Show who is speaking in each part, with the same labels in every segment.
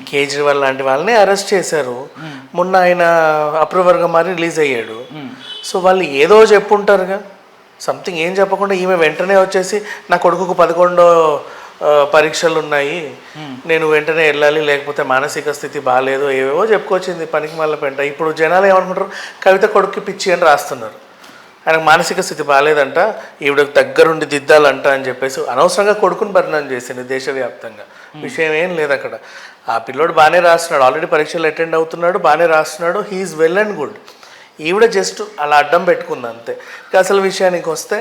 Speaker 1: కేజ్రీవాల్ లాంటి వాళ్ళని అరెస్ట్ చేశారు. మొన్న ఆయన అప్రూవర్గా మారి రిలీజ్ అయ్యాడు. సో వాళ్ళు ఏదో చెప్పుంటారుగా, సంథింగ్ ఏం చెప్పకుండా ఈమె వెంటనే వచ్చేసి నా కొడుకుకు 11 పరీక్షలు ఉన్నాయి, నేను వెంటనే వెళ్ళాలి, లేకపోతే మానసిక స్థితి బాగాలేదు, ఏవేవో చెప్పుకొచ్చింది పనికి మళ్ళీ పెంట. ఇప్పుడు జనాలు ఏమనుకుంటారు, కవిత కొడుక్కి పిచ్చి అని రాస్తున్నారు. ఆయనకు మానసిక స్థితి బాగాలేదంట, ఈవిడకు దగ్గరుండి దిద్దాలంట అని చెప్పేసి అనవసరంగా కొడుకుని పరిణామం చేసింది దేశవ్యాప్తంగా. విషయం ఏం లేదు అక్కడ. ఆ పిల్లోడు బాగానే రాస్తున్నాడు, ఆల్రెడీ పరీక్షలు అటెండ్ అవుతున్నాడు, బాగానే రాస్తున్నాడు, హీఈస్ వెల్ అండ్ గుడ్. ఈవిడ జస్ట్ అలా అడ్డం పెట్టుకుంది అంతే. అసలు విషయానికి వస్తే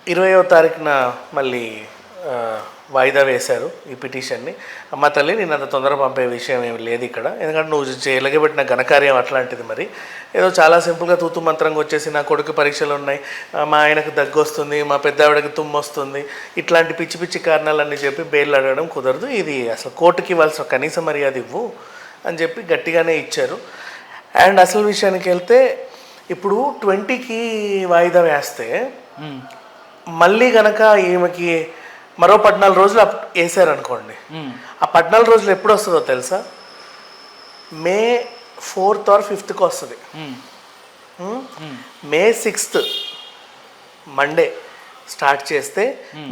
Speaker 1: 20వ తారీఖున మళ్ళీ వాయిదా వేశారు ఈ పిటిషన్ని. అమ్మ తల్లి, నేను అంత తొందర పంపే విషయం ఏమి లేదు ఇక్కడ, ఎందుకంటే నువ్వు చేయలేగబెట్టిన ఘనకార్యం అట్లాంటిది. మరి ఏదో చాలా సింపుల్గా తూతు మంత్రంగా వచ్చేసి నా కొడుకు పరీక్షలు ఉన్నాయి, మా ఆయనకు దగ్గు వస్తుంది, మా పెద్ద ఆవిడకి తుమ్ము వస్తుంది, ఇట్లాంటి పిచ్చి పిచ్చి కారణాలన్నీ చెప్పి బెయిల్ అడగడం కుదరదు. ఇది అసలు కోర్టుకి ఇవ్వాల్సిన కనీస మర్యాద ఇవ్వు అని చెప్పి గట్టిగానే ఇచ్చారు. అండ్ అసలు విషయానికి వెళ్తే ఇప్పుడు 20కి వాయిదా వేస్తే మళ్ళీ కనుక ఈమెకి మరో 14 రోజులు వేసారనుకోండి, ఆ 14 రోజులు ఎప్పుడు వస్తుందో తెలుసా? May 4th or 5th వస్తుంది. May 6th మండే స్టార్ట్ చేస్తే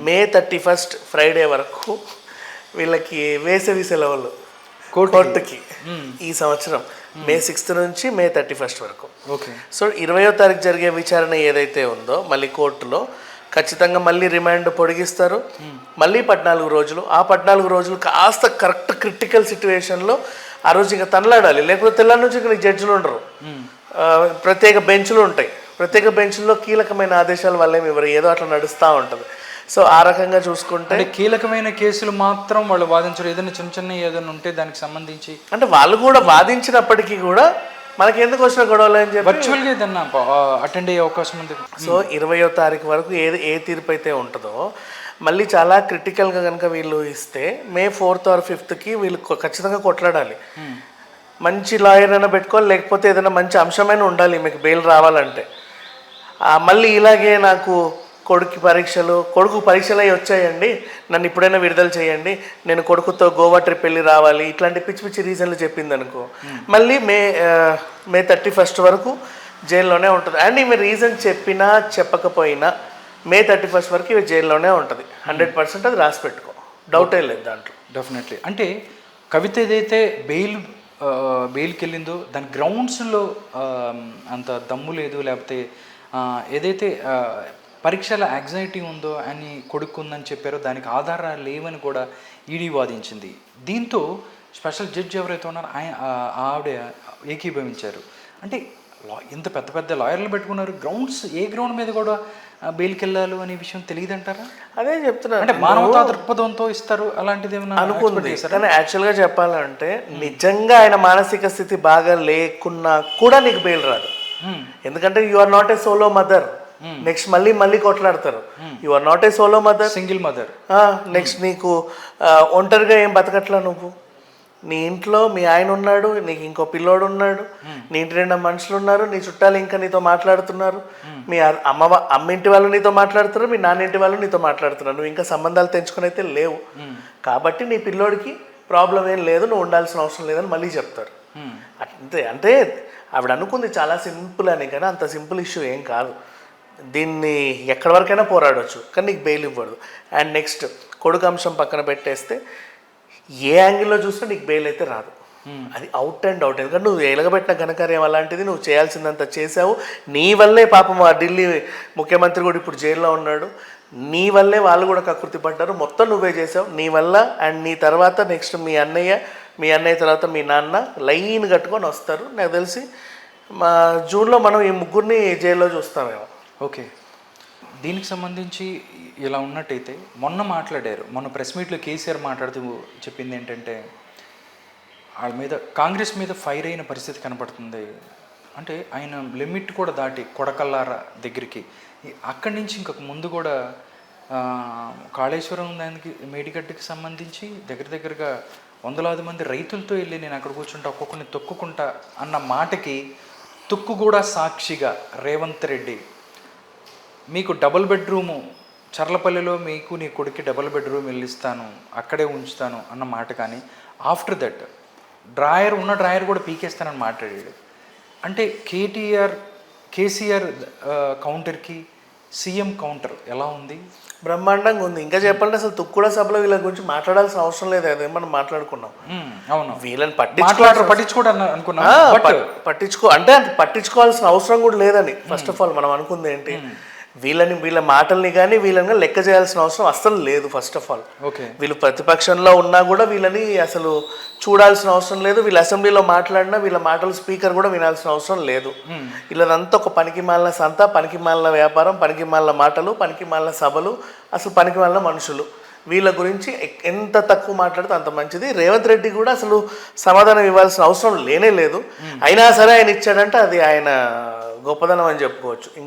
Speaker 1: May 31st ఫ్రైడే వరకు వీళ్ళకి వేసవి సెలవులు కోర్టుకి ఈ సంవత్సరం. May 6th నుంచి May 31st వరకు.
Speaker 2: ఓకే.
Speaker 1: సో 20వ తారీఖు జరిగే విచారణ ఏదైతే ఉందో మళ్ళీ కోర్టులో ఖచ్చితంగా మళ్ళీ రిమాండ్ పొడిగిస్తారు. మళ్ళీ 14 రోజులు. ఆ 14 రోజులు కాస్త కరెక్ట్ క్రిటికల్ సిచ్యువేషన్లో ఆ రోజు ఇంకా తనలాడాలి, లేకపోతే తెల్లారి నుంచి ఇంకా జడ్జిలు ఉండరు, ప్రత్యేక బెంచ్లు ఉంటాయి. ప్రత్యేక బెంచ్ల్లో కీలకమైన ఆదేశాలు వల్ల ఎవరు ఏదో అట్లా నడుస్తూ ఉంటుంది. సో ఆ రకంగా చూసుకుంటే
Speaker 2: కీలకమైన కేసులు మాత్రం వాళ్ళు వాదించరు. ఏదైనా చిన్న చిన్న ఏదైనా ఉంటే దానికి సంబంధించి అంటే
Speaker 1: వాళ్ళు కూడా వాదించినప్పటికీ కూడా మనకి ఎందుకు వచ్చిన గొడవలు అని చెప్పి
Speaker 2: వర్చువల్గా ఏదన్నా అటెండ్ అయ్యే అవకాశం ఉంది.
Speaker 1: సో 20వ తారీఖు వరకు ఏ తీర్పు అయితే ఉంటుందో మళ్ళీ చాలా క్రిటికల్గా కనుక వీళ్ళు ఇస్తే May 4th or 5th వీళ్ళు ఖచ్చితంగా కొట్లాడాలి. మంచి లాయర్ అయినా పెట్టుకోవాలి, లేకపోతే ఏదైనా మంచి అంశమైన ఉండాలి మీకు బెయిల్ రావాలంటే. మళ్ళీ ఇలాగే నాకు కొడుకు పరీక్షలు అవి వచ్చాయండి, నన్ను ఇప్పుడైనా విడుదల చేయండి, నేను కొడుకుతో గోవా ట్రిప్ వెళ్ళి రావాలి, ఇట్లాంటి పిచ్చి పిచ్చి రీజన్లు చెప్పింది అనుకో, మళ్ళీ May 31st వరకు జైల్లోనే ఉంటుంది. అండ్ ఈమె రీజన్ చెప్పినా చెప్పకపోయినా May 31st వరకు ఇవి జైల్లోనే ఉంటుంది. 100% అది రాసి పెట్టుకో, డౌటే లేదు దాంట్లో.
Speaker 2: డెఫినెట్లీ. అంటే కవిత ఏదైతే బెయిల్కి వెళ్ళిందో దాని గ్రౌండ్స్లో అంత దమ్ము లేదు, లేకపోతే ఏదైతే పరీక్షల యాంగ్జైటీ ఉందో అని కొడుకుందని చెప్పారో దానికి ఆధారాలు లేవని కూడా ఈడీ వాదించింది. దీంతో స్పెషల్ జడ్జి ఎవరైతే ఉన్నారో ఆవిడ ఏకీభవించారు. అంటే ఇంత పెద్ద పెద్ద లాయర్లు పెట్టుకున్నారు, గ్రౌండ్స్ ఏ గ్రౌండ్ మీద కూడా బెయిల్కి వెళ్ళాలి అనే విషయం తెలియదంటారా?
Speaker 1: అదే చెప్తున్నా,
Speaker 2: అంటే మానవతా దృక్పథంతో ఇస్తారు అలాంటిది ఏమన్నా
Speaker 1: అనుకుంది. కానీ యాక్చువల్గా చెప్పాలంటే నిజంగా ఆయన మానసిక స్థితి బాగా లేకున్నా కూడా నీకు బెయిల్ రాదు. ఎందుకంటే you are not a solo mother. Next మళ్ళీ కొట్లాడతారు. You are not a solo mother,
Speaker 2: single mother.
Speaker 1: Next నీకు ఒంటరిగా ఏం బతకట్లా నువ్వు. నీ ఇంట్లో మీ ఆయన ఉన్నాడు, నీకు ఇంకో పిల్లోడు ఉన్నాడు, నీ ఇంటి నిండా మనుషులు ఉన్నారు, నీ చుట్టాలు ఇంకా నీతో మాట్లాడుతున్నారు, మీ అమ్మింటి వాళ్ళు నీతో మాట్లాడుతున్నారు, మీ నాన్నింటి వాళ్ళు నీతో మాట్లాడుతున్నారు, నువ్వు ఇంకా సంబంధాలు తెంచుకుని అయితే లేవు. కాబట్టి నీ పిల్లోడికి ప్రాబ్లం ఏం లేదు, నువ్వు ఉండాల్సిన అవసరం లేదని మళ్ళీ చెప్తారు. అంతే. అంటే ఆవిడ అనుకుంది చాలా సింపుల్ అని, కానీ అంత సింపుల్ ఇష్యూ ఏం కాదు. దీన్ని ఎక్కడి వరకైనా పోరాడవచ్చు, కానీ నీకు బెయిల్ ఇవ్వదు. అండ్ నెక్స్ట్ కొడుకు అంశం పక్కన పెట్టేస్తే ఏ యాంగిల్లో చూసినా నీకు బెయిల్ అయితే రాదు. అది అవుట్ అండ్ అవుట్. ఎందుకంటే నువ్వు ఎలగబెట్టిన ఘనకార్యం అలాంటిది, నువ్వు చేయాల్సిందంత చేసావు. నీ వల్లే పాపం ఆ ఢిల్లీ ముఖ్యమంత్రి కూడా ఇప్పుడు జైల్లో ఉన్నాడు, నీ వల్లే వాళ్ళు కూడా కకృతి పడ్డారు, మొత్తం నువ్వే చేసావు నీ వల్ల. అండ్ నీ తర్వాత నెక్స్ట్ మీ అన్నయ్య తర్వాత మీ నాన్న లైన్ కట్టుకొని వస్తారు. నాకు తెలిసి జూన్లో మనం ఈ ముగ్గురిని జైల్లో చూస్తామేమో.
Speaker 2: ఓకే. దీనికి సంబంధించి ఇలా ఉన్నట్టయితే మొన్న ప్రెస్ మీట్లో కేసీఆర్ మాట్లాడుతూ చెప్పింది ఏంటంటే వాళ్ళ మీద కాంగ్రెస్ మీద ఫైర్ అయిన పరిస్థితి కనపడుతుంది. అంటే ఆయన లిమిట్ కూడా దాటి కొడకల్లార దగ్గరికి అక్కడి నుంచి ఇంకొక ముందు కూడా కాళేశ్వరం దానికి మేడిగడ్డకి సంబంధించి దగ్గరగా వందలాది మంది రైతులతో వెళ్ళి నేను అక్కడ కూర్చుంటా ఒక్కొక్కరిని తొక్కుకుంటా అన్న మాటకి తుక్కు కూడా సాక్షిగా రేవంత్ రెడ్డి మీకు డబుల్ బెడ్రూము చర్లపల్లిలో మీకు నీ కొడుకు డబుల్ బెడ్రూమ్ వెళ్ళిస్తాను, అక్కడే ఉంచుతాను అన్న మాట కానీ ఆఫ్టర్ దట్ ఉన్న డ్రాయర్ కూడా పీకేస్తానని మాట్లాడాడు. అంటే కేసీఆర్ కౌంటర్కి సీఎం కౌంటర్ ఎలా ఉంది?
Speaker 1: బ్రహ్మాండంగా ఉంది. ఇంకా చెప్పాలంటే అసలు తుక్కుడ సభలో వీళ్ళ గురించి మాట్లాడాల్సిన అవసరం లేదు, అదే మనం మాట్లాడుకున్నాం.
Speaker 2: అవును,
Speaker 1: వీళ్ళని
Speaker 2: పట్టించుకోవడం అనుకున్నా,
Speaker 1: పట్టించుకోవాల్సిన అవసరం కూడా లేదని ఫస్ట్ ఆఫ్ ఆల్ మనం అనుకుంది ఏంటి, వీళ్ళ మాటల్ని కానీ వీళ్ళని లెక్క చేయాల్సిన అవసరం అస్సలు లేదు ఫస్ట్ ఆఫ్ ఆల్.
Speaker 2: ఓకే,
Speaker 1: వీళ్ళు ప్రతిపక్షంలో ఉన్నా కూడా వీళ్ళని అసలు చూడాల్సిన అవసరం లేదు. వీళ్ళు అసెంబ్లీలో మాట్లాడినా వీళ్ళ మాటలు స్పీకర్ కూడా వినాల్సిన అవసరం లేదు. వీళ్ళదంతా ఒక పనికి మాలిన సంత, పనికి మాలిన వ్యాపారం, పనికి మాలిన మాటలు, పనికి మాలిన సభలు, అసలు పనికి మాలిన మనుషులు. వీళ్ళ గురించి ఎంత తక్కువ మాట్లాడితే అంత మంచిది. రేవంత్ రెడ్డి కూడా అసలు సమాధానం ఇవ్వాల్సిన అవసరం లేనే లేదు. అయినా సరే ఆయన ఇచ్చాడంటే అది ఆయన గొప్పదనం అని చెప్పుకోవచ్చు.